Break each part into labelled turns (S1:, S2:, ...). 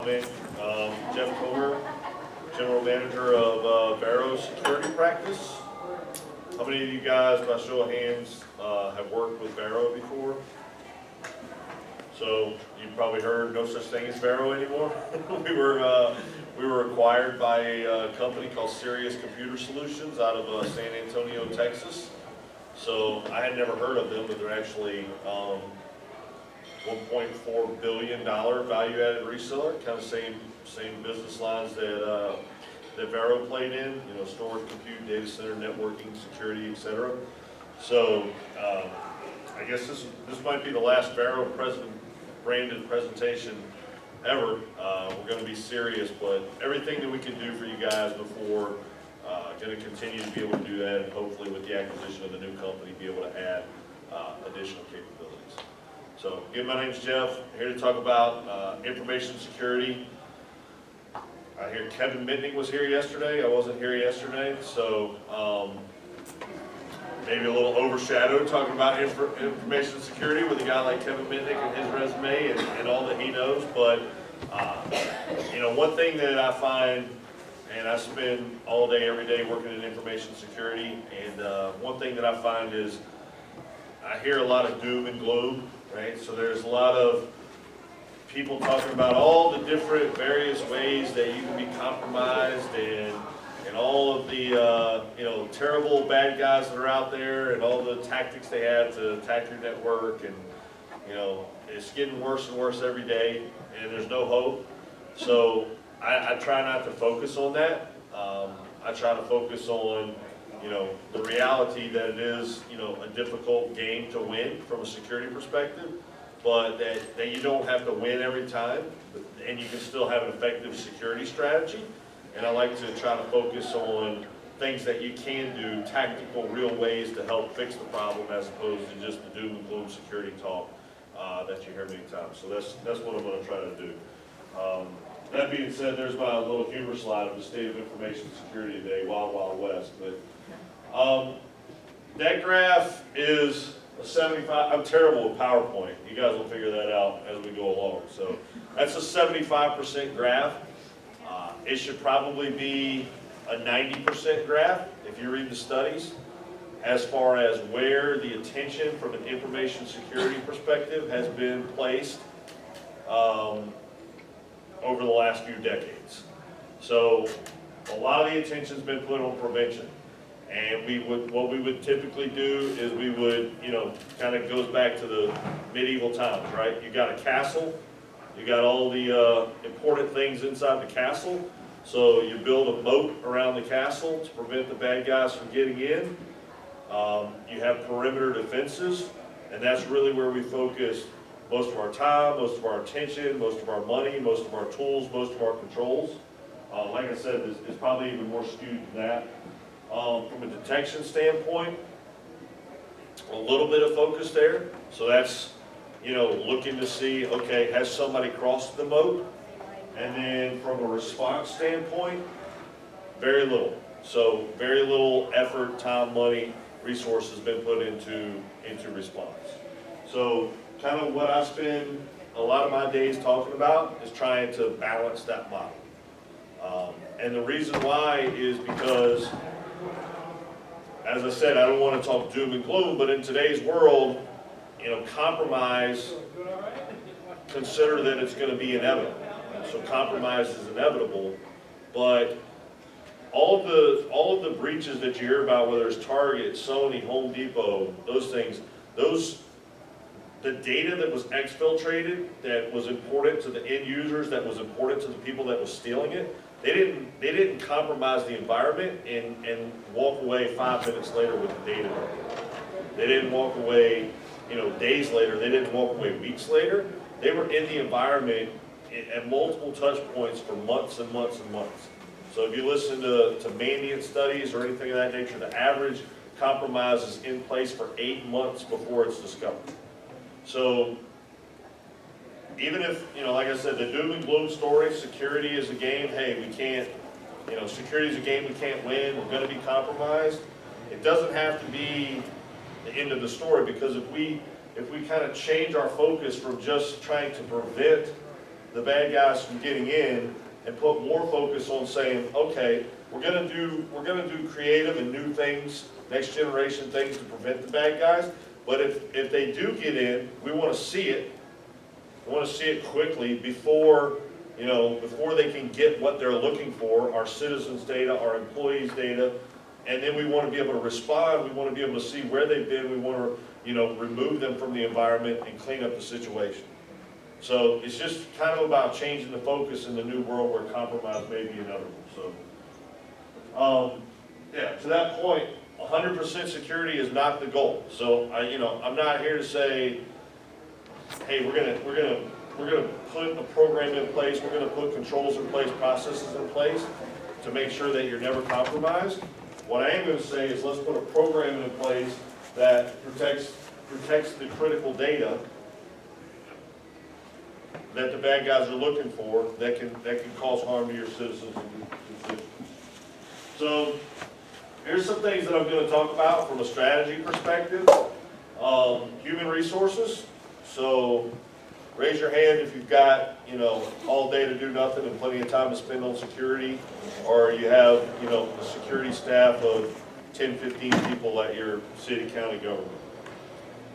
S1: Jeff Comer, General Manager of Varrow Security Practice. How many of you guys, by show of hands, have worked with Varrow before? So you've probably heard no such thing as Varrow anymore. we were acquired by a company called Sirius Computer Solutions out of San Antonio, Texas. So I had never heard of them, but they're actually $1.4 billion value-added reseller, kind of same business lines that Varrow played in, storage, compute, data center, networking, security, etc. So I guess this might be the last Varrow branded presentation ever. We're going to be serious, but everything that we can do for you guys before, going to continue to be able to do that, and hopefully with the acquisition of the new company, be able to add additional capabilities. So again, my name's Jeff, here to talk about information security. I hear Kevin Mitnick was here yesterday. I wasn't here yesterday, so maybe a little overshadowed talking about information security with a guy like Kevin Mitnick and his resume and all that he knows. But one thing that I find, and I spend all day, every day working in information security, and one thing that I find is I hear a lot of doom and gloom, right? So there's a lot of people talking about all the different various ways that you can be compromised and all of the terrible bad guys that are out there and all the tactics they have to attack your network, and it's getting worse and worse every day, and there's no hope. So I try not to focus on that. I try to focus on the reality that it is a difficult game to win from a security perspective, but that you don't have to win every time, and you can still have an effective security strategy. And I like to try to focus on things that you can do, tactical, real ways to help fix the problem, as opposed to just the doom and gloom security talk that you hear many times. So that's what I'm going to try to do. That being said, there's my little humor slide of the state of information security today, Wild Wild West. But that graph is a 75. I'm terrible with PowerPoint. You guys will figure that out as we go along. So that's a 75% graph. It should probably be a 90% graph if you read the studies, as far as where the attention from an information security perspective has been placed over the last few decades. So a lot of the attention's been put on prevention. And what we would typically do is we would, kind of goes back to the medieval times, right? You got a castle, you got all the important things inside the castle. So you build a moat around the castle to prevent the bad guys from getting in. You have perimeter defenses, and that's really where we focus most of our time, most of our attention, most of our money, most of our tools, most of our controls. Like I said, it's probably even more skewed than that. From a detection standpoint, a little bit of focus there. So that's, looking to see, okay, has somebody crossed the moat? And then from a response standpoint, very little. So very little effort, time, money, resources been put into response. So kind of what I spend a lot of my days talking about is trying to balance that model. And the reason why is because, as I said, I don't want to talk doom and gloom, but in today's world, compromise, consider that it's going to be inevitable. So compromise is inevitable, but all of the breaches that you hear about, whether it's Target, Sony, Home Depot, those things, the data that was exfiltrated, that was important to the end users, that was important to the people that was stealing it, they didn't compromise the environment and walk away 5 minutes later with the data. They didn't walk away, days later. They didn't walk away weeks later. They were in the environment at multiple touch points for months and months and months. So if you listen to Mandiant studies or anything of that nature, the average compromise is in place for 8 months before it's discovered. So even if, like I said, the doom and gloom story, security is a game, hey, we can't, security is a game we can't win, we're going to be compromised. It doesn't have to be the end of the story, because if we kind of change our focus from just trying to prevent the bad guys from getting in and put more focus on saying, okay, we're gonna do creative and new things, next generation things to prevent the bad guys. But if they do get in, we want to see it. We want to see it quickly before, before they can get what they're looking for, our citizens' data, our employees' data, and then we want to be able to respond. We want to be able to see where they've been. We want to, remove them from the environment and clean up the situation. So it's just kind of about changing the focus in the new world where compromise may be inevitable. So, yeah, to that point, 100% security is not the goal. So I'm not here to say, hey, we're gonna put a program in place, we're gonna put controls in place, processes in place to make sure that you're never compromised. What I am going to say is let's put a program in place that protects the critical data that the bad guys are looking for that can cause harm to your citizens and constituents. So here's some things that I'm going to talk about from a strategy perspective. Human resources. So raise your hand if you've got, all day to do nothing and plenty of time to spend on security, or you have, a security staff of 10, 15 people at your city, county government.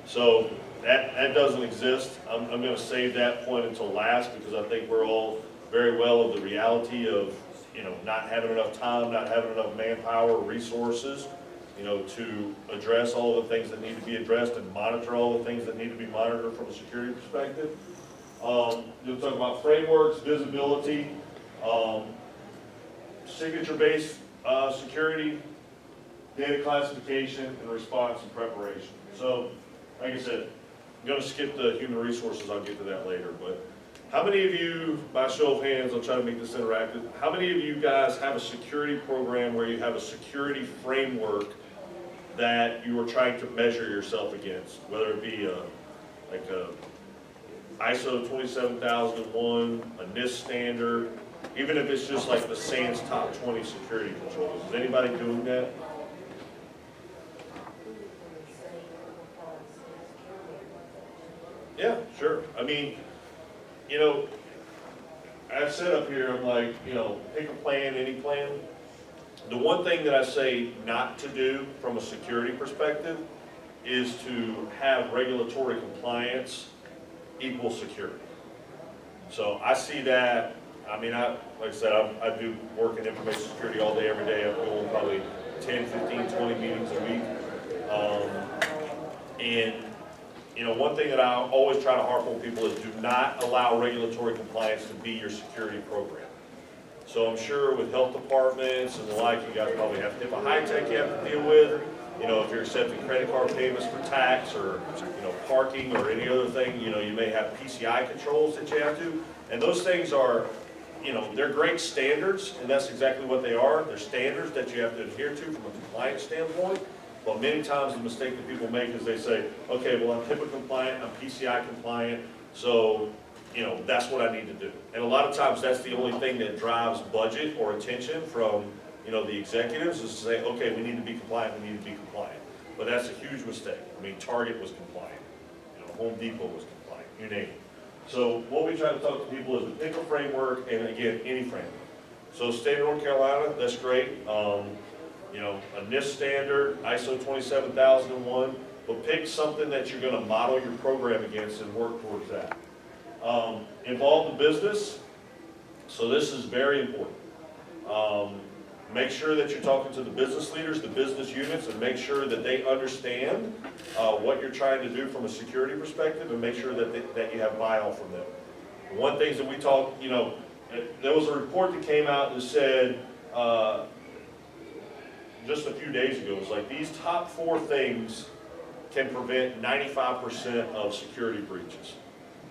S1: So that doesn't exist. I'm going to save that point until last because I think we're all very well of the reality of, not having enough time, not having enough manpower, resources, to address all the things that need to be addressed and monitor all the things that need to be monitored from a security perspective. You'll talk about frameworks, visibility, signature-based security, data classification, and response and preparation. So, like I said, I'm going to skip the human resources. I'll get to that later. But how many of you, by show of hands, I'll try to make this interactive, how many of you guys have a security program where you have a security framework that you are trying to measure yourself against, whether it be like a ISO 27001, a NIST standard, even if it's just like the SANS top 20 security controls. Is anybody doing that? Yeah, sure. I mean, I've said up here, I'm like, pick a plan, any plan. The one thing that I say not to do from a security perspective is to have regulatory compliance equal security. So I see that, like I said, I do work in information security all day, every day. I'm going probably 10, 15, 20 meetings a week. One thing that I always try to harp on people is do not allow regulatory compliance to be your security program. So I'm sure with health departments and the like, you guys probably have HIPAA high-tech you have to deal with. If you're accepting credit card payments for tax or, parking or any other thing, you may have PCI controls that you have to. And those things are, they're great standards, and that's exactly what they are. They're standards that you have to adhere to from a compliance standpoint. But many times the mistake that people make is they say, okay, well, I'm HIPAA compliant, I'm PCI compliant, so, that's what I need to do. And a lot of times that's the only thing that drives budget or attention from, the executives is to say, okay, we need to be compliant, we need to be compliant. But that's a huge mistake. Target was compliant, Home Depot was compliant, you name it. So what we try to talk to people is to pick a framework, and again, any framework. So state of North Carolina, that's great. A NIST standard, ISO 27001, but pick something that you're going to model your program against and work towards that. Involve the business. So this is very important. Make sure that you're talking to the business leaders, the business units, and make sure that they understand what you're trying to do from a security perspective, and make sure that you have buy-off from them. One thing that we talked, there was a report that came out that said, just a few days ago, it was like these top 4 things can prevent 95% of security breaches.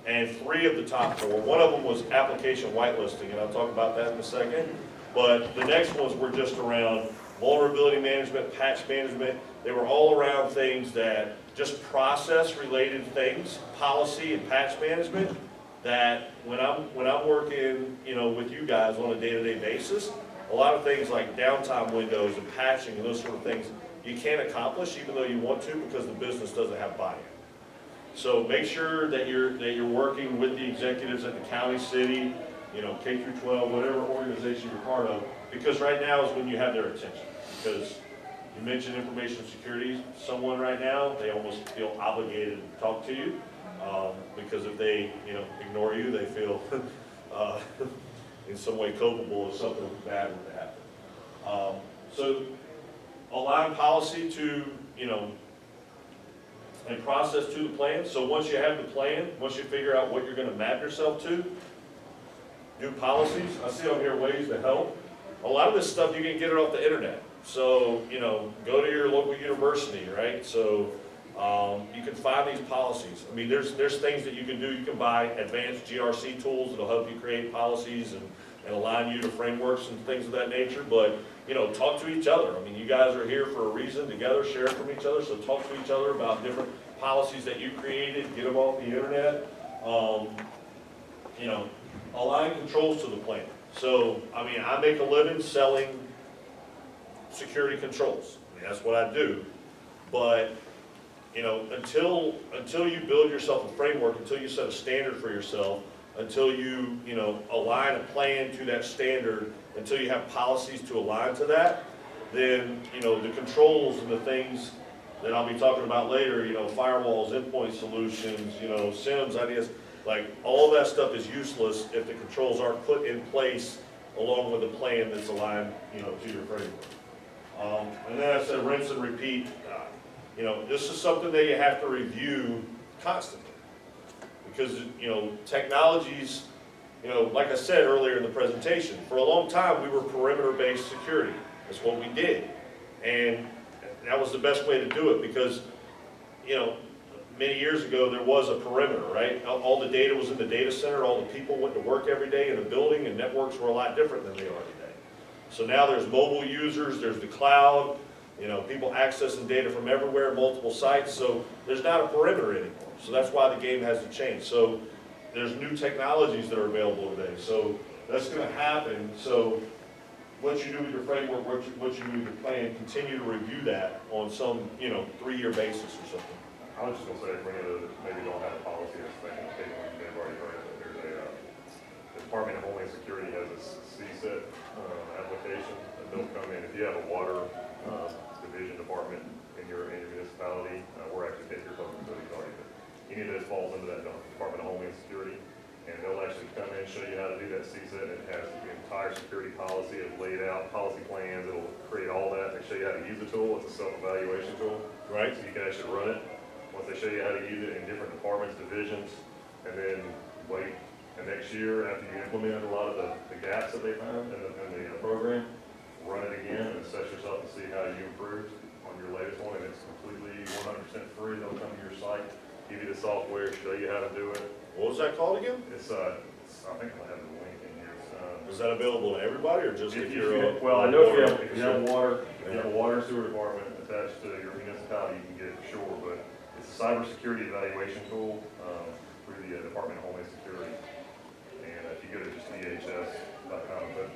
S1: And 3 of the top 4, one of them was application whitelisting, and I'll talk about that in a second. But the next ones were just around vulnerability management, patch management. They were all around things that, just process-related things, policy and patch management, that when I'm working, with you guys on a day-to-day basis, a lot of things like downtime windows and patching and those sort of things, you can't accomplish even though you want to because the business doesn't have buy-in. So make sure that you're working with the executives at the county, city, K through 12, whatever organization you're part of, because right now is when you have their attention. Because you mentioned information security, someone right now, they almost feel obligated to talk to you, because if they, ignore you, they feel in some way culpable if something bad were to happen. So align policy to, and process to the plan. So once you have the plan, once you figure out what you're going to map yourself to, do policies. I see on here ways to help. A lot of this stuff you can get it off the internet. So, go to your local university, right? So you can find these policies. I mean, there's things that you can do. You can buy advanced GRC tools that'll help you create policies and align you to frameworks and things of that nature. But, talk to each other. I mean, you guys are here for a reason together, share from each other. So talk to each other about different policies that you created, get them off the internet. Align controls to the plan. So, I mean, I make a living selling security controls. I mean, that's what I do. But, until you build yourself a framework, until you set a standard for yourself, until you, align a plan to that standard, until you have policies to align to that, then, the controls and the things that I'll be talking about later, firewalls, endpoint solutions, SIMs, ideas, like all of that stuff is useless if the controls aren't put in place along with a plan that's aligned, to your framework. And then I said rinse and repeat. This is something that you have to review constantly because, technologies, like I said earlier in the presentation, for a long time we were perimeter-based security. That's what we did. And that was the best way to do it because, many years ago there was a perimeter, right? All the data was in the data center, all the people went to work every day in a building, and networks were a lot different than they are today. So now there's mobile users, there's the cloud, people accessing data from everywhere, multiple sites, so there's not a perimeter anymore. So that's why the game has to change. So there's new technologies that are available today. So that's going to happen. So what you do with your framework, what you do with your plan, continue to review that on some, 3-year basis or something.
S2: I was just going to say, for any of those that maybe don't have a policy or something, they've already heard of it. There's the Department of Homeland Security has a CSET application that they'll come in. If you have a water division department in your municipality, we're actually Take Your Public Utilities already, but any of this falls into that Department of Homeland Security, and they'll actually come in and show you how to do that CSET. It has the entire security policy laid out, policy plans, it'll create all that. They show you how to use the tool. It's a self-evaluation tool.
S1: Right.
S2: So you can actually run it. Once they show you how to use it in different departments, divisions, and then wait. And next year, after you implement a lot of the gaps that they found in the program, run it again and assess yourself and see how you improved on your latest one. And it's completely 100% free. They'll come to your site, give you the software, show you how to do it.
S1: What was that called again?
S2: It's I think I have the link in here.
S1: Is that available to everybody or just if you're
S2: well, I know if you have water, if you have a water and sewer department attached to your municipality, you can get it for sure. But it's a cybersecurity evaluation tool through the Department of Homeland Security. And if you go to just DHS.com, but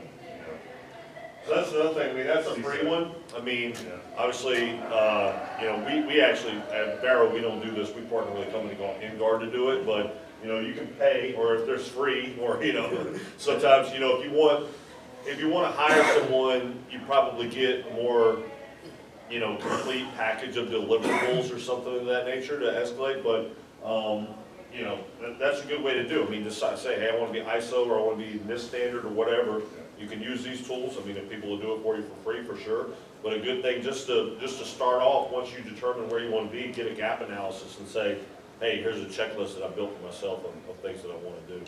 S1: So that's another thing. I mean, that's a free one. I mean, obviously, we actually at Varrow we don't do this. We partner with a company called InGuard to do it, but you can pay, or if there's free, or sometimes if you want to hire someone, you probably get a more complete package of deliverables or something of that nature to escalate. But that's a good way to do it. I mean, just say, hey, I want to be ISO or I want to be this standard or whatever. You can use these tools. I mean, if people will do it for you for free, for sure. But a good thing just to start off, once you determine where you want to be, get a gap analysis and say, hey, here's a checklist that I built for myself of things that I want to do.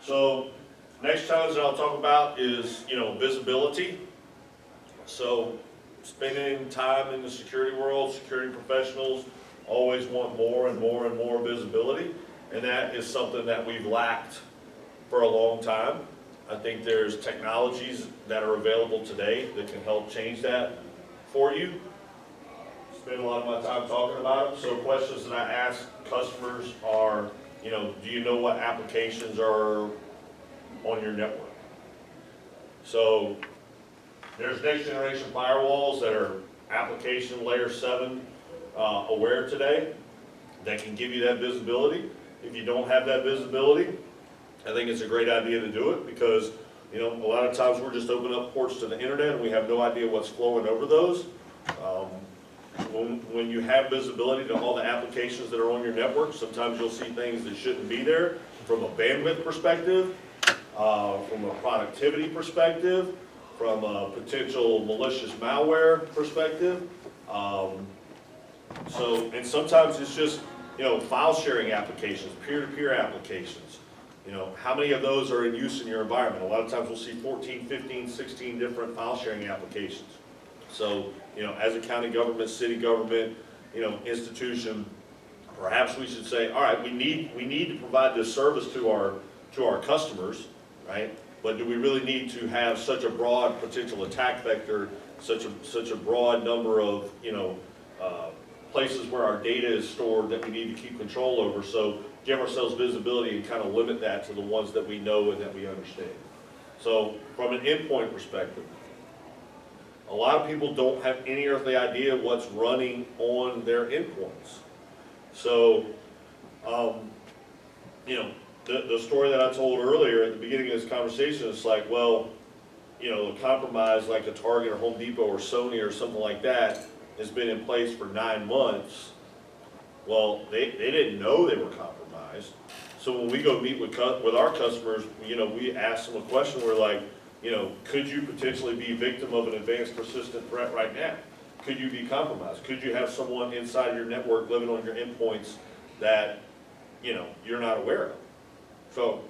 S1: So next challenge that I'll talk about is, visibility. So spending time in the security world, security professionals always want more and more and more visibility. And that is something that we've lacked for a long time. I think there's technologies that are available today that can help change that for you. Spend a lot of my time talking about them. So questions that I ask customers are, do you know what applications are on your network? So there's next generation firewalls that are application layer 7 aware today that can give you that visibility. If you don't have that visibility, I think it's a great idea to do it because, you know, a lot of times we're just opening up ports to the internet and we have no idea what's flowing over those. When you have visibility to all the applications that are on your network, sometimes you'll see things that shouldn't be there from a bandwidth perspective, from a productivity perspective, from a potential malicious malware perspective. And sometimes it's just, you know, file sharing applications, peer-to-peer applications. You know, how many of those are in use in your environment? A lot of times we'll see 14, 15, 16 different file sharing applications. So, you know, as a county government, city government, you know, institution, perhaps we should say, all right, we need to provide this service to our customers, right? But do we really need to have such a broad potential attack vector, such a broad number of, you know, places where our data is stored that we need to keep control over? So give ourselves visibility and kind of limit that to the ones that we know and that we understand. So from an endpoint perspective, a lot of people don't have any earthly idea what's running on their endpoints. So, you know, the story that I told earlier at the beginning of this conversation is like, well, you know, a compromise like a Target or Home Depot or Sony or something like that has been in place for 9 months. Well, they didn't know they were compromised. So when we go meet with our customers, you know, we ask them a question. We're like, you know, could you potentially be victim of an advanced persistent threat right now? Could you be compromised? Could you have someone inside your network living on your endpoints that, you know, you're not aware of? So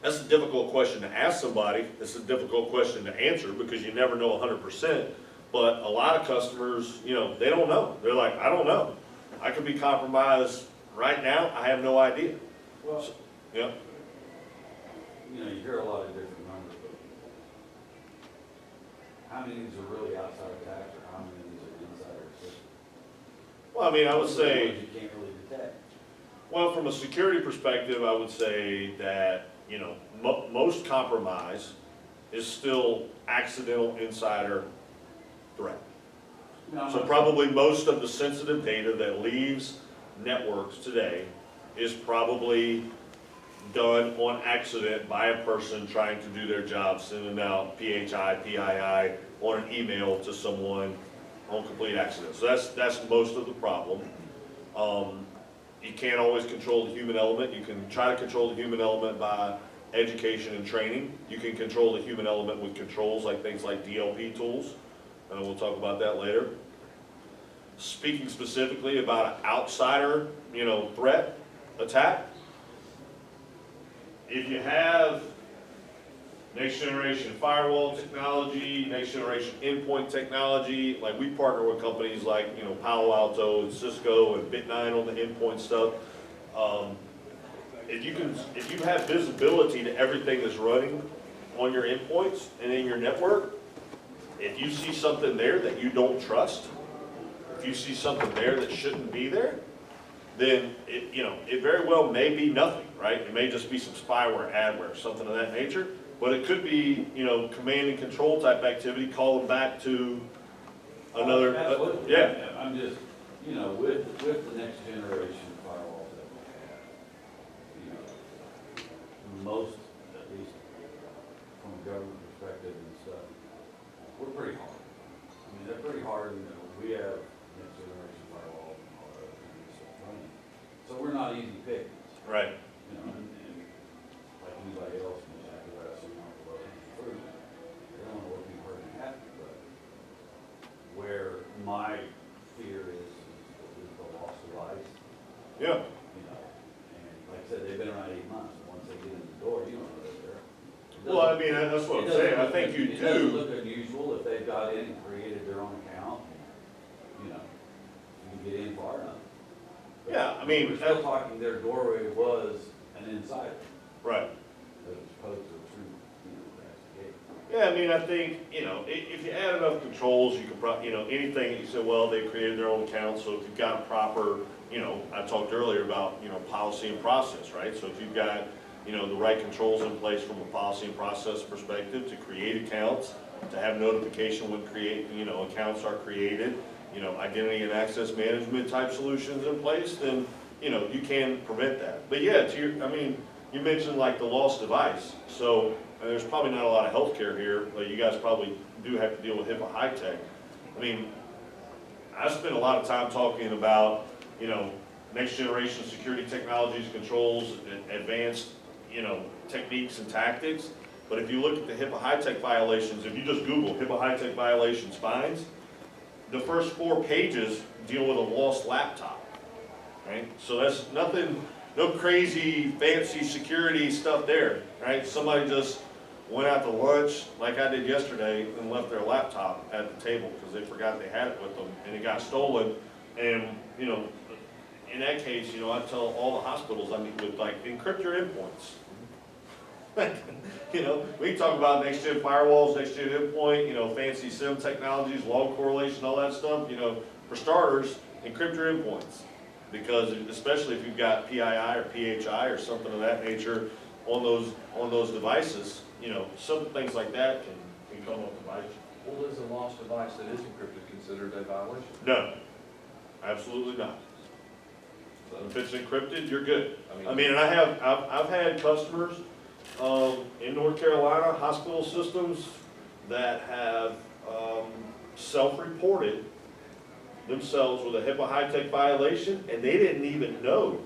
S1: that's a difficult question to ask somebody. It's a difficult question to answer because you never know 100%. But a lot of customers, you know, they don't know. They're like, I don't know. I could be compromised right now. I have no idea.
S3: Well,
S1: So, yeah.
S3: you know, you hear a lot of different numbers, but how many of these are really outside attacks or how many of these are inside our system?
S1: Well, I mean, I would
S3: Those are the
S1: say,
S3: ones you can't really detect.
S1: well, from a security perspective, I would say that, you know, most compromise is still accidental insider threat.
S3: No, I'm
S1: So
S3: not-
S1: probably most of the sensitive data that leaves networks today is probably done on accident by a person trying to do their job, sending out PHI, PII on an email to someone on complete accident. So that's most of the problem. You can't always control the human element. You can try to control the human element by education and training. You can control the human element with controls like things like DLP tools, and we'll talk about that later. Speaking specifically about an outsider, you know, threat, attack, if you have next generation firewall technology, next generation endpoint technology, like we partner with companies like, you know, Palo Alto and Cisco and Bit9 on the endpoint stuff. If you have visibility to everything that's running on your endpoints and in your network, if you see something there that you don't trust, if you see something there that shouldn't be there, then it very well may be nothing, right? It may just be some spyware, adware, something of that nature. But it could be, you know, command and control type activity, calling back to another.
S3: Absolutely.
S1: Yeah.
S3: I'm just, you know, with the next generation firewalls that we have, you know, most, at least from a government perspective and stuff, we're pretty hard. I mean, they're pretty hard, you know, we have next generation firewalls and all that kind of stuff running. So we're not easy pickings.
S1: Right.
S3: You know, and like anybody else, we have to ask them not to let them through. They don't know what people are going to happen, but where my fear is the loss of life.
S1: Yeah.
S3: You know, and like I said, they've been around 8 months. Once they get in the door, you don't know they're there.
S1: Well, I mean, that's what I'm saying. I think you
S3: It doesn't
S1: do.
S3: look unusual if they've got in and created their own account. You know, you can get in far enough. But
S1: Yeah, I mean,
S3: we're still talking their doorway was an insider.
S1: Right.
S3: As opposed to a true, you know, investigation.
S1: Yeah, I mean, I think, you know, if you add enough controls, you can probably, you know, anything, you say, well, they created their own account, so if you've got a proper, you know, I talked earlier about, you know, policy and process, right? So if you've got, you know, the right controls in place from a policy and process perspective to create accounts, to have notification when accounts are created, identity and access management type solutions in place, then, you can prevent that. But yeah, you mentioned like the lost device, so there's probably not a lot of healthcare here, but you guys probably do have to deal with HIPAA high tech. I spent a lot of time talking about, next generation security technologies, controls, advanced, techniques and tactics. But if you look at the HIPAA high-tech violations, if you just Google HIPAA high-tech violations fines, the first 4 pages deal with a lost laptop, right? So that's nothing, no crazy fancy security stuff there, right? Somebody just went out to lunch like I did yesterday and left their laptop at the table because they forgot they had it with them and it got stolen. And, in that case, I tell all the hospitals I meet with, like, encrypt your endpoints. We can talk about next-gen firewalls, next-gen endpoint, fancy SIM technologies, log correlation, all that stuff. For starters, encrypt your endpoints. Because especially if you've got PII or PHI or something of that nature on those devices, some things like that can come up with violations.
S4: Well, is a lost device that is encrypted considered a violation?
S1: No, absolutely not. If it's encrypted, you're good. And I've had customers in North Carolina, hospital systems that have self-reported themselves with a HIPAA high-tech violation, and they didn't even know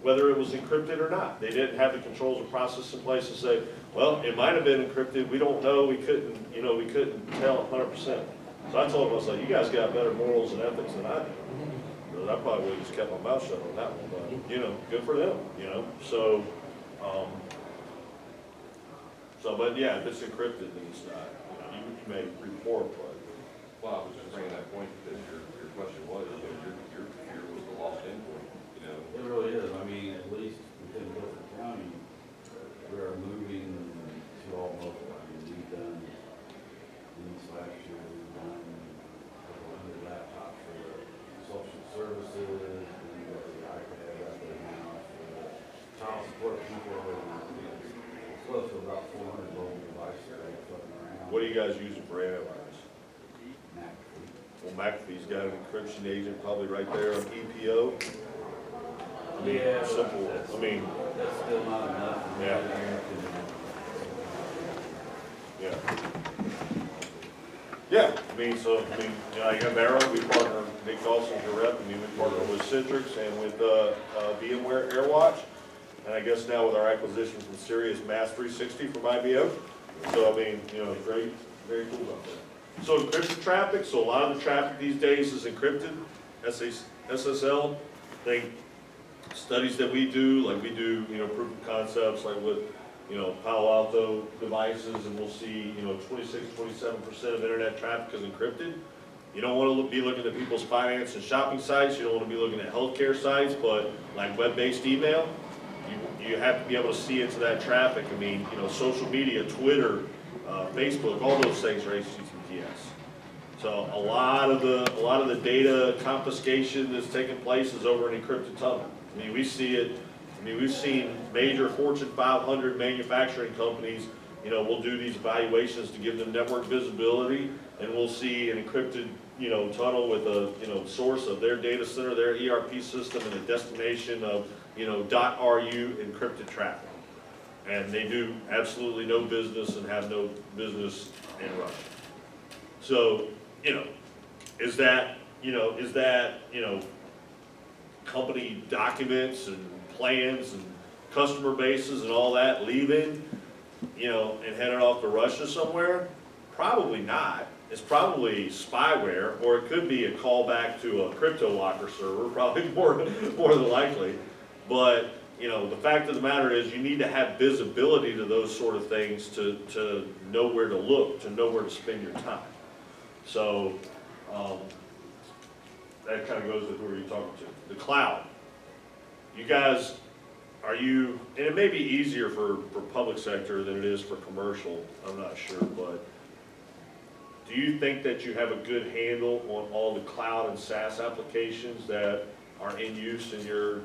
S1: whether it was encrypted or not. They didn't have the controls or process in place to say, well, it might have been encrypted, we don't know, we couldn't tell 100%. So I told them, I was like, you guys got better morals and ethics than I do. I probably would have just kept my mouth shut on that one, but, good for them, So, but yeah, if it's encrypted, then it's not, you may report, but.
S4: Well, I was just bringing that point because your question was, your fear was the lost endpoint,
S3: It really is. At least within Guilford County, we are moving to all mobile. We've done these last year, we've done a couple hundred laptops for social services, we've got the iPad out there now for child support people, close to about 400 mobile devices that are floating around.
S1: What are you guys using for antivirus?
S3: McAfee.
S1: Well, McAfee's got an encryption agent probably right there on EPO.
S3: Yeah,
S1: Simple,
S3: that's still not enough.
S1: Yeah. Yeah. Yeah, you got Varrow, we partner, Nick Dawson's your rep, we partner with Citrix and with VMware AirWatch. And I guess now with our acquisition from Sirius Mass 360 from IBM. So, great, very cool out there. So encrypted traffic, so a lot of the traffic these days is encrypted, SSL. I think studies that we do, like we do, proof of concepts, like with, Palo Alto devices, and we'll see, 26, 27% of internet traffic is encrypted. You don't want to be looking at people's finance and shopping sites, you don't want to be looking at healthcare sites, but like web-based email, you have to be able to see into that traffic. Social media, Twitter, Facebook, all those things are HTTPS. So a lot of the data confiscation that's taking place is over an encrypted tunnel. We see it. We've seen major Fortune 500 manufacturing companies. We'll do these evaluations to give them network visibility, and we'll see an encrypted, tunnel with a, source of their data center, their ERP system, and a destination of, .ru encrypted traffic. And they do absolutely no business and have no business in Russia. So, is that company documents and plans and customer bases and all that leaving, and headed off to Russia somewhere? Probably not. It's probably spyware, or it could be a callback to a crypto locker server, probably more than likely. But, the fact of the matter is you need to have visibility to those sort of things to know where to look, to know where to spend your time. So, that kind of goes to who are you talking to. The cloud. You guys, and it may be easier for public sector than it is for commercial, I'm not sure, but do you think that you have a good handle on all the cloud and SaaS applications that are in use in your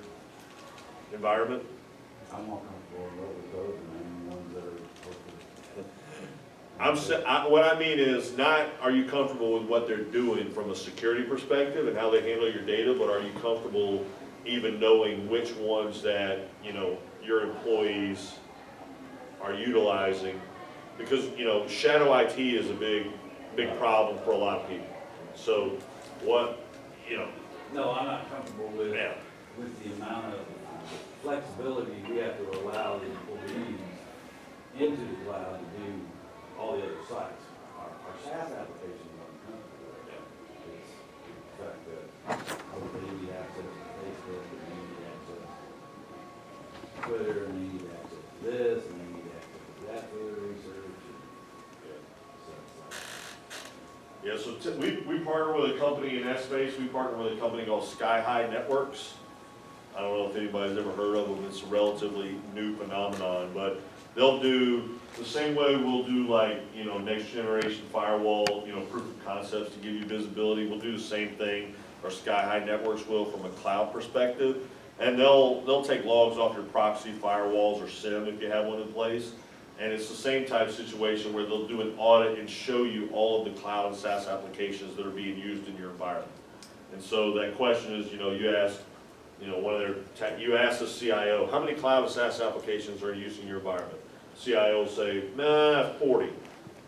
S1: environment?
S3: I'm more comfortable with those than the ones that are posted.
S1: What I mean is not, are you comfortable with what they're doing from a security perspective and how they handle your data, but are you comfortable even knowing which ones that, you know, your employees are utilizing? Because, you know, shadow IT is a big problem for a lot of people. So what, you know,
S3: No, I'm not comfortable with,
S1: yeah,
S3: with the amount of flexibility we have to allow the employees into the cloud to do all the other sites. Our SaaS applications aren't comfortable with that. It's the fact that, oh, they need access to Facebook, and they need access to Twitter, and they need access to this, and they need access to that for their research.
S1: yeah, so we partner with a company in that space. We partner with a company called Sky High Networks. I don't know if anybody's ever heard of them. It's a relatively new phenomenon, but they'll do the same way we'll do, like, you know, next generation firewall, you know, proof of concepts to give you visibility. We'll do the same thing, or Sky High Networks will, from a cloud perspective. And they'll take logs off your proxy firewalls or SIM if you have one in place. And it's the same type of situation where they'll do an audit and show you all of the cloud and SaaS applications that are being used in your environment. And so that question is, you know, you asked, you know, you ask the CIO, how many cloud and SaaS applications are you using in your environment? CIO will say, nah, 40.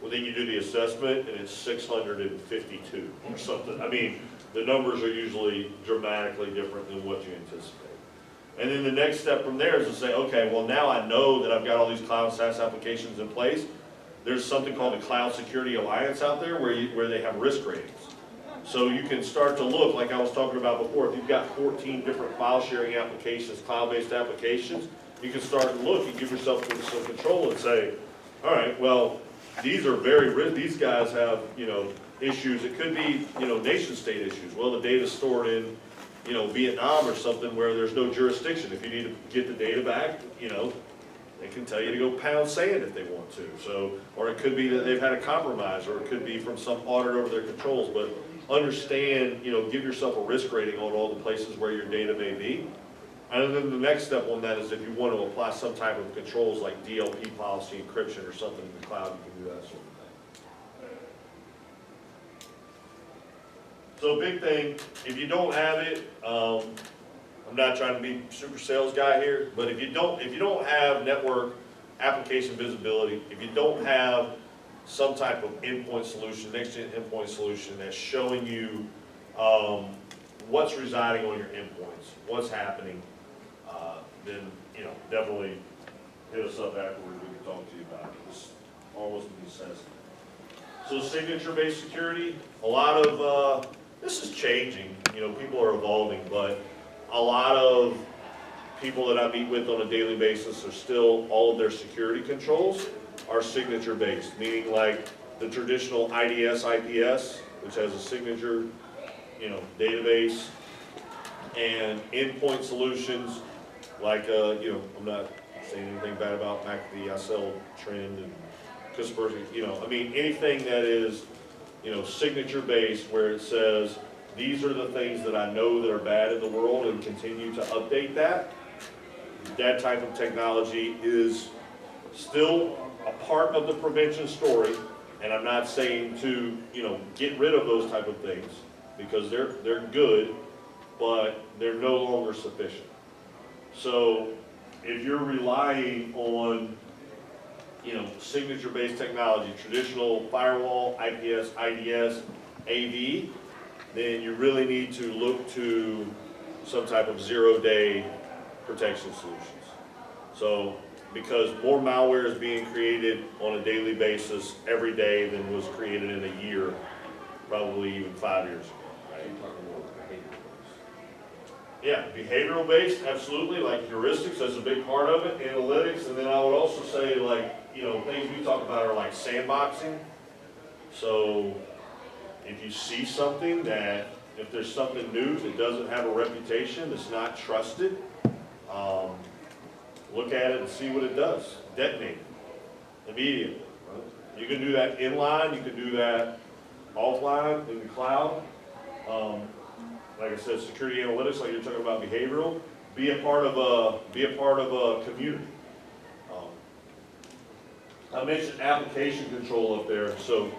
S1: Well, then you do the assessment and it's 652 or something. I mean, the numbers are usually dramatically different than what you anticipate. And then the next step from there is to say, okay, well, now I know that I've got all these cloud and SaaS applications in place. There's something called the Cloud Security Alliance out there where they have risk ratings. So you can start to look, like I was talking about before, if you've got 14 different file sharing applications, cloud-based applications, you can start to look and give yourself some control and say, all right, well, these are these guys have, you know, issues. It could be, you know, nation state issues. Well, the data's stored in, you know, Vietnam or something where there's no jurisdiction. If you need to get the data back, you know, they can tell you to go pound sand if they want to. So, or it could be that they've had a compromise, or it could be from some audit over their controls. But understand, you know, give yourself a risk rating on all the places where your data may be. And then the next step on that is if you want to apply some type of controls like DLP policy encryption or something in the cloud, you can do that sort of thing. So big thing, if you don't have it, I'm not trying to be super sales guy here, but if you don't have network application visibility, if you don't have some type of endpoint solution, next-gen endpoint solution that's showing you what's residing on your endpoints, what's happening, then, you know, definitely hit us up afterwards. We can talk to you about it. It's almost a necessity. So signature-based security, a lot of, this is changing. You know, people are evolving, but a lot of people that I meet with on a daily basis are still, all of their security controls are signature-based, meaning like the traditional IDS, IPS, which has a signature, you know, database, and endpoint solutions, like, you know, I'm not saying anything bad about McAfee, I sell Trend and Kaspersky, you know, I mean, anything that is, you know, signature-based, where it says, these are the things that I know that are bad in the world and continue to update that. That type of technology is still a part of the prevention story, and I'm not saying to, you know, get rid of those type of things, because they're good, but they're no longer sufficient. So if you're relying on, you know, signature-based technology, traditional firewall, IPS, IDS, AV, then you really need to look to some type of zero-day protection solutions. So, because more malware is being created on a daily basis every day than was created in a year, probably even 5 years ago. Yeah, behavioral based, absolutely, like heuristics, that's a big part of it, analytics, and then I would also say, like, you know, things we talk about are like sandboxing. So if you see something that, if there's something new that doesn't have a reputation, that's not trusted, look at it and see what it does. Detonate it immediately. Right? You can do that inline, you can do that offline in the cloud. Like I said, security analytics, like you're talking about behavioral, be a part of a community. I mentioned application control up there, so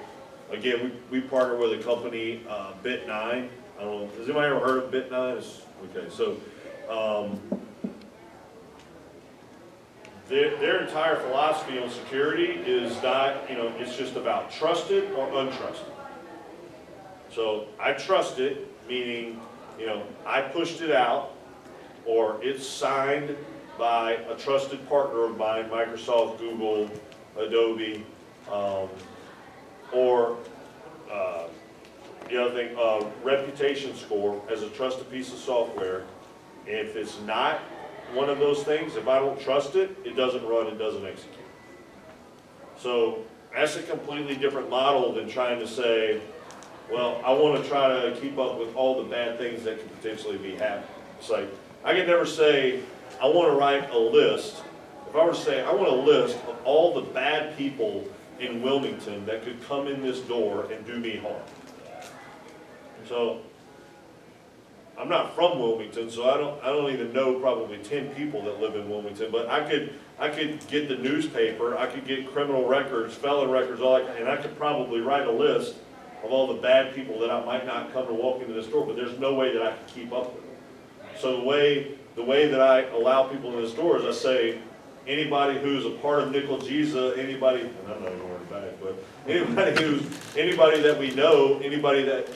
S1: again, we partner with a company, Bit9. I don't know, has anybody ever heard of Bit9? Okay, so, their entire philosophy on security is not, it's just about trusted or untrusted. So I trust it, meaning, I pushed it out, or it's signed by a trusted partner of mine, Microsoft, Google, Adobe, or the other thing, reputation score as a trusted piece of software. If it's not one of those things, if I don't trust it, it doesn't run, it doesn't execute. So that's a completely different model than trying to say, well, I want to try to keep up with all the bad things that could potentially be happening. It's like, I can never say, I want to write a list. If I were to say, I want a list of all the bad people in Wilmington that could come in this door and do me harm. So, I'm not from Wilmington, so I don't even know probably 10 people that live in Wilmington, but I could get the newspaper, I could get criminal records, felon records, all that, and I could probably write a list of all the bad people that I might not come to walk into this door, but there's no way that I can keep up with them. So the way that I allow people in this door is I say, anybody who's a part of Nickel Jesus, anybody, and I'm not even worried about it, but anybody that we know, anybody that,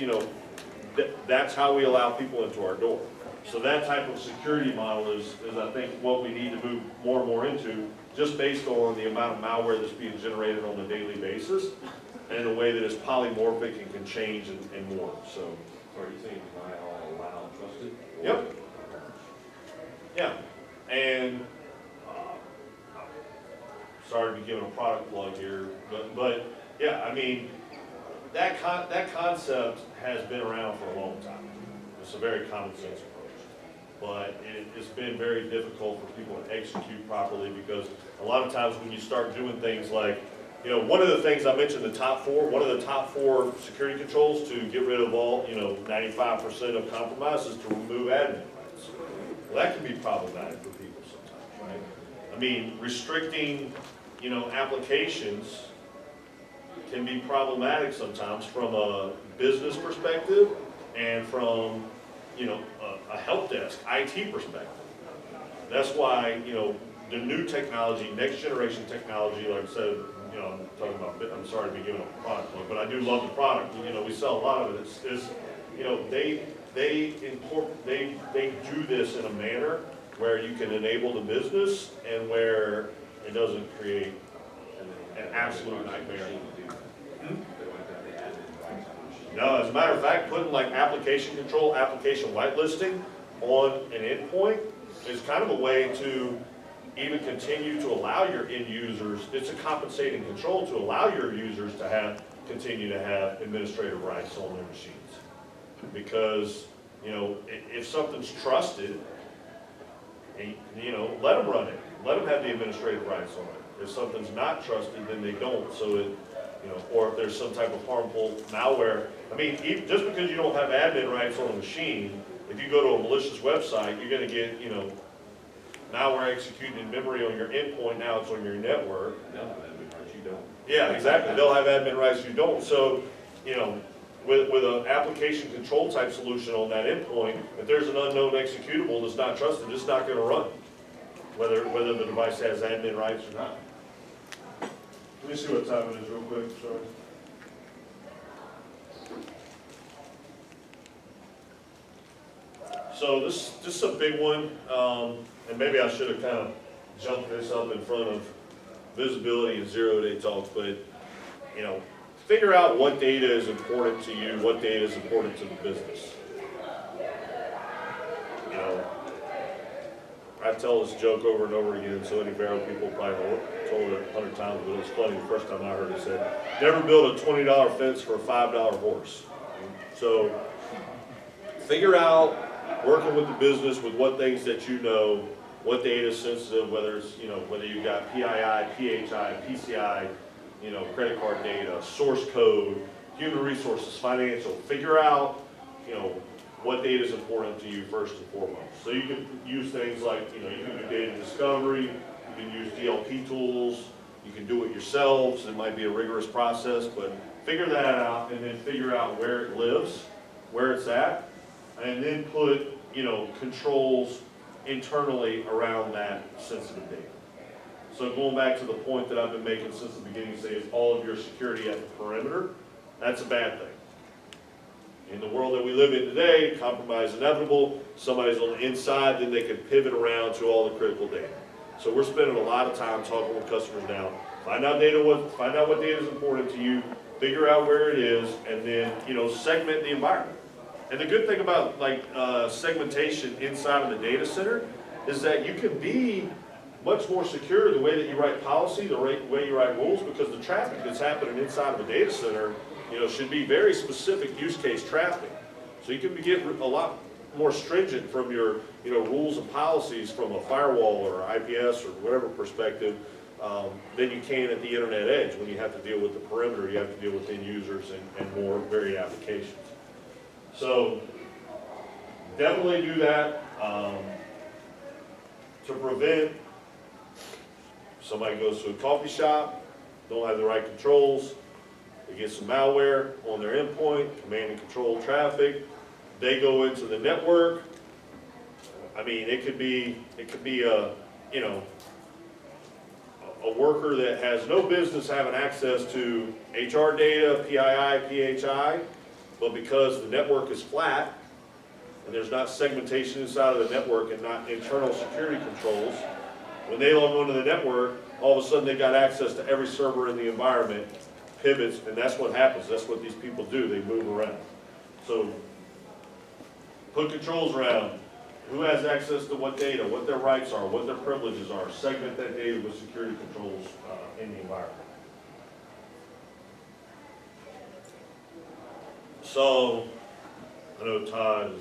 S1: that's how we allow people into our door. So that type of security model is I think what we need to move more and more into, just based on the amount of malware that's being generated on a daily basis, and in a way that is polymorphic and can change and morph. So
S4: are you saying deny all, allow trusted?
S1: Yep. Yeah, and sorry to be giving a product plug here, but yeah, I mean, that concept has been around for a long time. It's a very common sense approach, but it's been very difficult for people to execute properly, because a lot of times when you start doing things like, one of the things I mentioned, one of the top four security controls to get rid of all, 95% of compromises, to remove admin rights. Well, that can be problematic for people sometimes, right? I mean, restricting, applications can be problematic sometimes from a business perspective and from, a help desk, IT perspective. That's why, the new technology, next generation technology, like I said, I'm sorry to be giving a product plug, but I do love the product. We sell a lot of it. They do this in a manner where you can enable the business and where it doesn't create an absolute nightmare. No, as a matter of fact, putting like application control, application whitelisting on an endpoint is kind of a way to even continue to allow your end users, it's a compensating control to allow your users to continue to have administrative rights on their machines. Because, if something's trusted, let them run it. Let them have the administrative rights on it. If something's not trusted, then they don't. So or if there's some type of harmful malware. I mean, just because you don't have admin rights on a machine, if you go to a malicious website, you're going to get, malware executed in memory on your endpoint. Now it's on your network.
S4: They'll have admin rights, you don't.
S1: Yeah, exactly. They'll have admin rights, you don't. So, with an application control type solution on that endpoint, if there's an unknown executable that's not trusted, it's not going to run, whether the device has admin rights or not. Let me see what time it is real quick, sorry. So this is a big one, and maybe I should have kind of jumped this up in front of visibility and zero-day talks, but, figure out what data is important to you, what data is important to the business. I tell this joke over and over again, so many Varrow people probably told it 100 times, but it was funny the first time I heard it said, never build a $20 fence for a $5 horse. So figure out, working with the business, with what things that what data is sensitive, whether it's, whether you've got PII, PHI, PCI, credit card data, source code, human resources, financial. Figure out, what data is important to you first and foremost. So you can use things like, you can do data discovery, you can use DLP tools, You can do it yourselves, it might be a rigorous process, but figure that out and then figure out where it lives, where it's at, and then put, you know, controls internally around that sensitive data. So going back to the point that I've been making since the beginning, say it's all of your security at the perimeter, that's a bad thing. In the world that we live in today, compromise is inevitable. Somebody's on the inside, then they can pivot around to all the critical data. So we're spending a lot of time talking with customers now. Find out what data is important to you, figure out where it is, and then, you know, segment the environment. And the good thing about like segmentation inside of the data center is that you can be much more secure the way that you write policy, the way you write rules, because the traffic that's happening inside of a data center, you know, should be very specific use case traffic. So you can get a lot more stringent from your, you know, rules and policies from a firewall or IPS or whatever perspective than you can at the internet edge when you have to deal with the perimeter, you have to deal with end users and more varied applications. So definitely do that to prevent somebody goes to a coffee shop, don't have the right controls, they get some malware on their endpoint, command and control traffic, they go into the network. I mean, it could be a, you know, a worker that has no business having access to HR data, PII, PHI, but because the network is flat and there's not segmentation inside of the network and not internal security controls, when they log onto the network, all of a sudden they got access to every server in the environment, pivots, and that's what happens. That's what these people do. They move around. So put controls around who has access to what data, what their rights are, what their privileges are. Segment that data with security controls in the environment. So I know Todd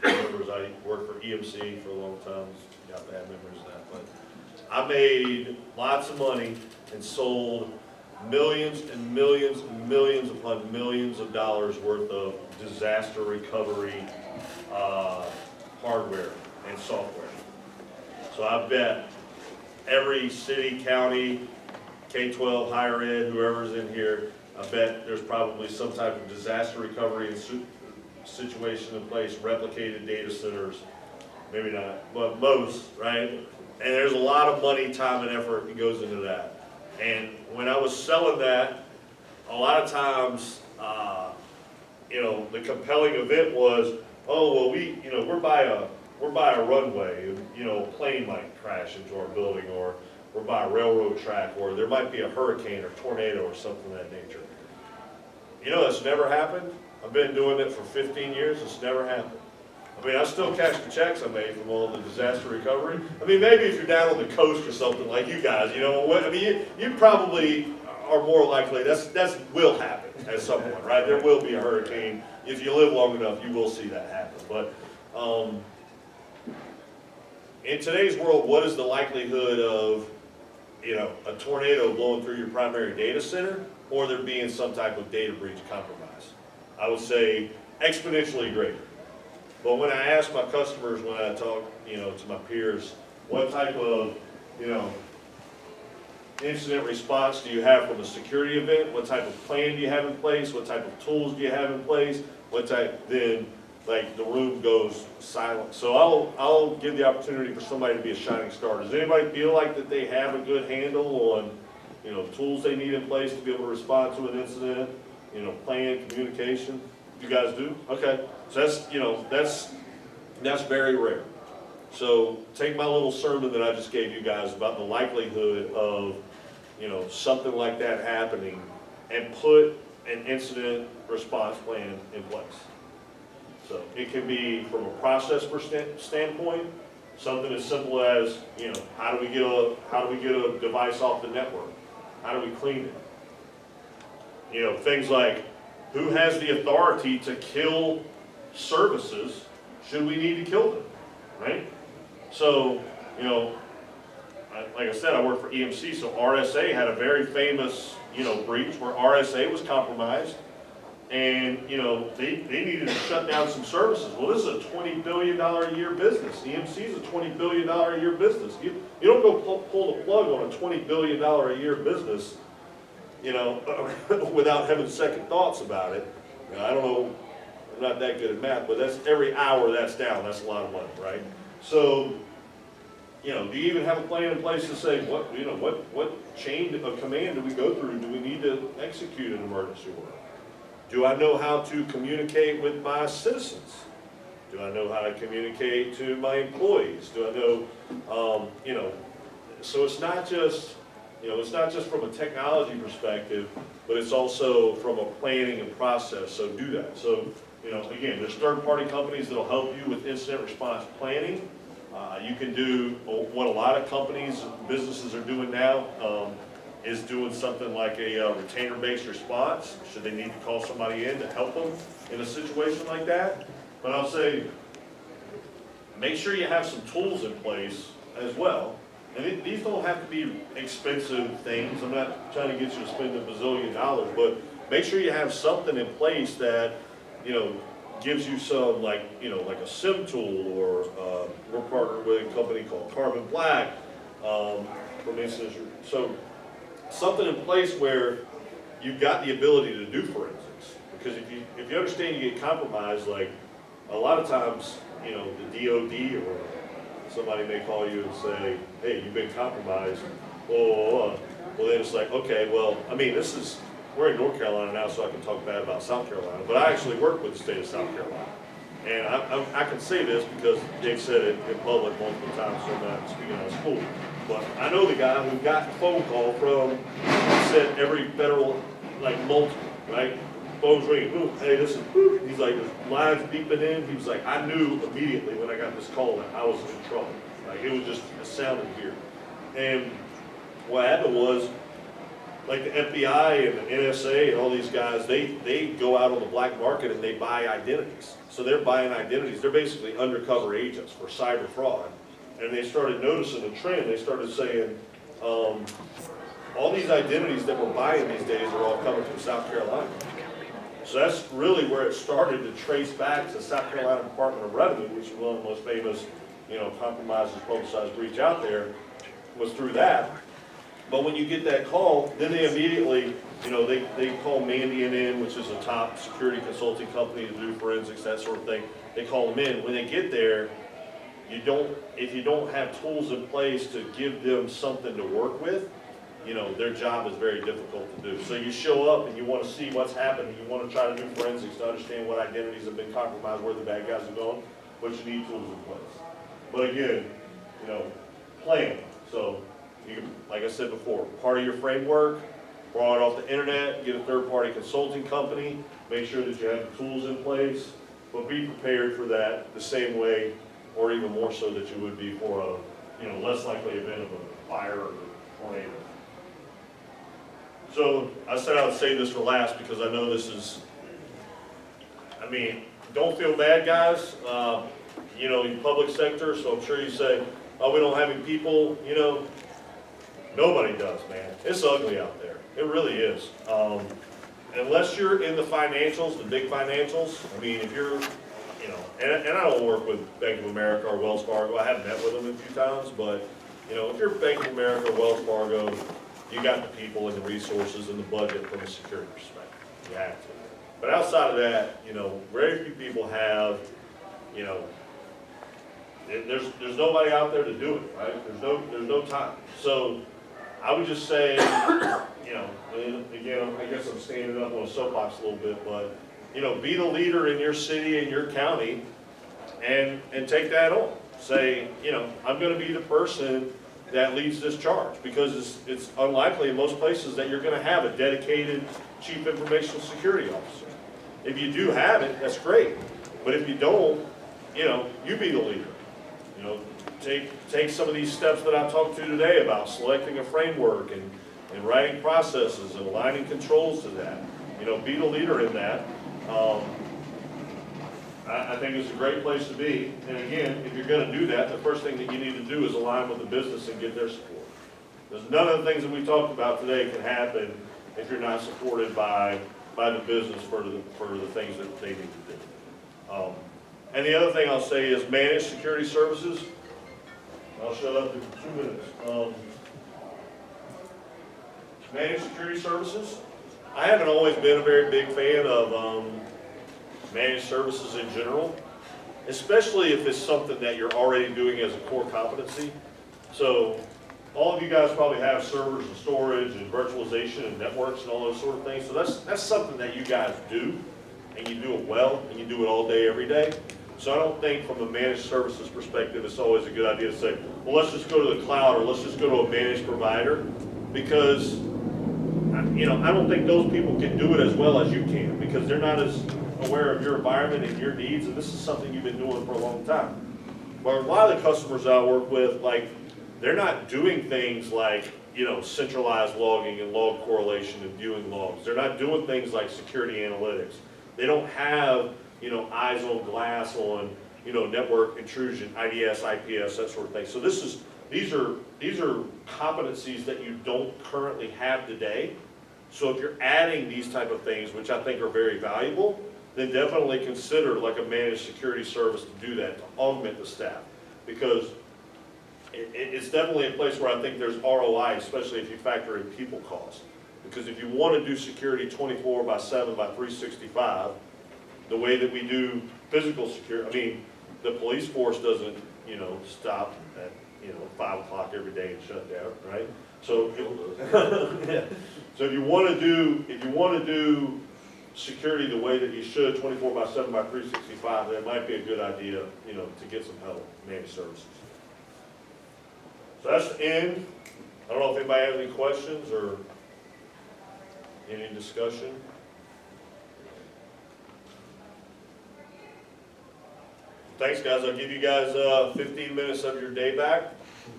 S1: remembers I worked for EMC for a long time. Got bad memories of that, but I made lots of money and sold millions and millions and millions upon millions of dollars worth of disaster recovery hardware and software. So I bet every city, county, K-12, higher ed, whoever's in here, I bet there's probably some type of disaster recovery and situation in place, replicated data centers, maybe not, but most, right? And there's a lot of money, time, and effort that goes into that. And when I was selling that, a lot of times, you know, the compelling event was, oh, well, we're by a runway, and, you know, a plane might crash into our building, or we're by a railroad track, or there might be a hurricane or tornado or something of that nature. You know, that's never happened. I've been doing it for 15 years, it's never happened. I mean, I still cash the checks I made from all the disaster recovery. I mean, maybe if you're down on the coast or something like you guys, you know, I mean, you probably are more likely, that's will happen at some point, right? There will be a hurricane. If you live long enough, you will see that happen. But in today's world, what is the likelihood of, you know, a tornado blowing through your primary data center, or there being some type of data breach compromise? I would say exponentially greater. But when I ask my customers, when I talk, you know, to my peers, what type of, you know, incident response do you have from a security event? What type of plan do you have in place? What type of tools do you have in place? What type, then, like, the room goes silent. So I'll give the opportunity for somebody to be a shining star. Does anybody feel like that they have a good handle on, you know, tools they need in place to be able to respond to an incident? You know, plan, communication? You guys do? Okay. So that's, you know, that's very rare. So take my little sermon that I just gave you guys about the likelihood of, you know, something like that happening, and put an incident response plan in place. So it can be from a process standpoint, something as simple as, you know, how do we get a device off the network? How do we clean it? You know, things like, who has the authority to kill services should we need to kill them, right? So, you know, like I said, I work for EMC, so RSA had a very famous, you know, breach where RSA was compromised, and, you know, they needed to shut down some services. Well, this is a $20 billion a year business. EMC is a $20 billion a year business. You don't go pull the plug on a $20 billion a year business, you know, without having second thoughts about it. You know, I don't know, I'm not that good at math, but that's every hour that's down, that's a lot of money, right? So, you know, do you even have a plan in place to say what, you know, what chain of command do we go through? Do we need to execute an emergency order? Do I know how to communicate with my citizens? Do I know how to communicate to my employees? Do I know, you know, so it's not just, you know, it's not just from a technology perspective, but it's also from a planning and process, so do that. So, you know, again, there's third-party companies that'll help you with incident response planning. You can do what a lot of companies, businesses are doing now, is doing something like a retainer-based response, should they need to call somebody in to help them in a situation like that. But I'll say, make sure you have some tools in place as well. And these don't have to be expensive things. I'm not trying to get you to spend $1 bazillion, but make sure you have something in place that, you know, gives you some, like, you know, like a SIM tool, or we're partnered with a company called Carbon Black from instance. So something in place where you've got the ability to do forensics. Because if you understand you get compromised, like a lot of times, you know, the DOD or somebody may call you and say, hey, you've been compromised. Well, then it's like, okay, well, I mean, we're in North Carolina now, so I can talk bad about South Carolina, but I actually work with the state of South Carolina. And I can say this because Dick said it in public multiple times, so I'm not speaking out of school. But I know the guy who got the phone call from, said every federal, like multiple, right? Phone's ringing, ooh, hey, this is, he's like, this line's beeping in. He was like, I knew immediately when I got this call that I was in trouble. Like, it sounded weird. And what happened was, like the FBI and the NSA and all these guys, they go out on the black market and they buy identities. So they're buying identities. They're basically undercover agents for cyber fraud. And they started noticing a trend. They started saying, all these identities that we're buying these days are all coming from South Carolina. So that's really where it started to trace back to South Carolina Department of Revenue, which is one of the most famous, you know, compromises, publicized breach out there, was through that. But when you get that call, then they immediately, you know, they call Mandiant in, which is a top security consulting company to do forensics, that sort of thing. They call them in. When they get there, if you don't have tools in place to give them something to work with, you know, their job is very difficult to do. So you show up and you want to see what's happening. You want to try to do forensics to understand what identities have been compromised, where the bad guys are going, but you need tools in place. But again, you know, plan. So, like I said before, part of your framework, borrow it off the internet, get a third-party consulting company, make sure that you have the tools in place, but be prepared for that the same way, or even more so that you would be for a, you know, less likely event of a fire or tornado. So I said I would save this for last because I know this is, I mean, don't feel bad, guys. You know, in public sector, so I'm sure you say, oh, we don't have any people, you know. Nobody does, man. It's ugly out there. It really is. Unless you're in the financials, the big financials, I mean, if you're, you know, and I don't work with Bank of America or Wells Fargo. I have met with them a few times, but, you know, if you're Bank of America or Wells Fargo, you got the people and the resources and the budget from a security perspective. You have to. But outside of that, you know, very few people have, you know, there's nobody out there to do it, right? There's no time. So I would just say, you know, and again, I guess I'm standing up on a soapbox a little bit, but, you know, be the leader in your city and your county and take that on. Say, you know, I'm going to be the person that leads this charge, because it's unlikely in most places that you're going to have a dedicated chief information security officer. If you do have it, that's great. But if you don't, you know, you be the leader. You know, take some of these steps that I've talked to today about selecting a framework and writing processes and aligning controls to that. You know, be the leader in that. I think it's a great place to be. And again, if you're going to do that, the first thing that you need to do is align with the business and get their support. Because none of the things that we talked about today can happen if you're not supported by, by the business for the things that they need to do. And the other thing I'll say is managed security services. I'll shut up in 2 minutes. Managed security services. I haven't always been a very big fan of managed services in general, especially if it's something that you're already doing as a core competency. So all of you guys probably have servers and storage and virtualization and networks and all those sort of things. So that's something that you guys do, and you do it well, and you do it all day, every day. So I don't think from a managed services perspective, it's always a good idea to say, well, let's just go to the cloud, or let's just go to a managed provider, because I don't think those people can do it as well as you can, because they're not as aware of your environment and your needs, and this is something you've been doing for a long time. But a lot of the customers I work with, like, they're not doing things like, centralized logging and log correlation and viewing logs. They're not doing things like security analytics. They don't have, eyes on glass on, network intrusion, IDS, IPS, that sort of thing. So these are competencies that you don't currently have today. So if you're adding these type of things, which I think are very valuable, then definitely consider like a managed security service to do that, to augment the staff. Because it's definitely a place where I think there's ROI, especially if you factor in people cost. Because if you want to do security 24/7 by 365, the way that we do physical security, the police force doesn't, stop at, 5 o'clock every day and shut down, right? So, yeah. So if you want to do security the way that you should, 24/7 by 365, then it might be a good idea, to get some help, managed services. So that's the end. I don't know if anybody has any questions or any discussion. Thanks, guys. I'll give you guys 15 minutes of your day back.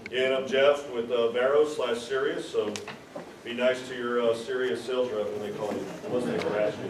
S1: Again, I'm Jeff with Varrow/Sirius, so be nice to your Sirius sales rep when they call you, unless they harass you.